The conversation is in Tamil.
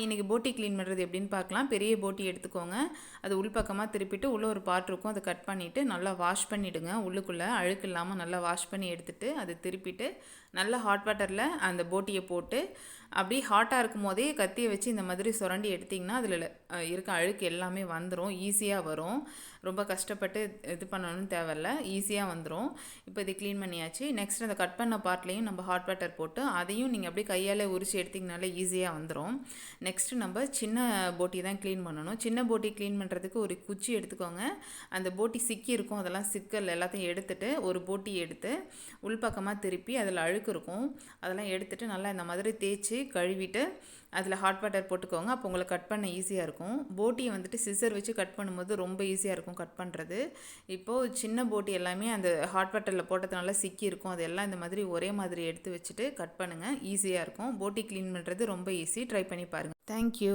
இன்றைக்கி போட்டி க்ளீன் பண்ணுறது எப்படின்னு பார்க்கலாம். பெரிய போட்டி எடுத்துக்கோங்க. அது உள்பக்கமாக திருப்பிட்டு உள்ளே ஒரு பார்ட் இருக்கும், அதை கட் பண்ணிவிட்டு நல்லா வாஷ் பண்ணிவிடுங்க. உள்ளுக்குள்ளே அழுக்கு இல்லாமல் நல்லா வாஷ் பண்ணி எடுத்துகிட்டு அதை திருப்பிட்டு நல்லா ஹாட் வாட்டரில் அந்த போட்டியை போட்டு அப்படியே ஹாட்டாக இருக்கும் போதே கத்தியை வச்சு இந்த மாதிரி சுரண்டி எடுத்திங்கன்னா அதில் இருக்க அழுக்கு எல்லாமே வந்துடும். ஈஸியாக வரும். ரொம்ப கஷ்டப்பட்டு இது பண்ணணும்னு தேவையில்ல, ஈஸியாக வந்துடும். இப்போ இதை க்ளீன் பண்ணியாச்சு. நெக்ஸ்ட் அந்த கட் பண்ண பார்ட்லேயும் நம்ம ஹாட் வாட்டர் போட்டு அதையும் நீங்கள் அப்படியே கையால் உரிச்சு எடுத்திங்கனாலே ஈஸியாக வந்துடும். நெக்ஸ்ட்டு நம்ம சின்ன போட்டி தான் க்ளீன் பண்ணணும். சின்ன போட்டி க்ளீன் பண்ணுறதுக்கு ஒரு குச்சி எடுத்துக்கோங்க. அந்த போட்டி சிக்கி இருக்கும், அதெல்லாம் சிக்கல் எல்லாத்தையும் எடுத்துகிட்டு ஒரு போட்டி எடுத்து உள்பக்கமாக திருப்பி அதில் அழுக்கு இருக்கும், அதெல்லாம் எடுத்துகிட்டு நல்லா இந்த மாதிரி தேய்ச்சி கழுவிட்டு அதில் ஹாட் வாட்டர் போட்டுக்கோங்க. அப்போ உங்களுக்கு கட் பண்ண ஈஸியாக இருக்கும். போட்டியை வந்துட்டு சிசர் வச்சு கட் பண்ணும்போது ரொம்ப ஈஸியாக இருக்கும் கட் பண்ணுறது. இப்போது சின்ன போட்டி எல்லாமே அந்த ஹாட் வாட்டரில் போட்டதுனால சிக்கி இருக்கும், அதெல்லாம் இந்த மாதிரி ஒரே மாதிரி எடுத்து வச்சுட்டு கட் பண்ணுங்கள். ஈஸியாக இருக்கும். போட்டி க்ளீன் பண்ணுறது ரொம்ப ஈஸி. ட்ரை பண்ணி பாருங்கள். தேங்க்யூ.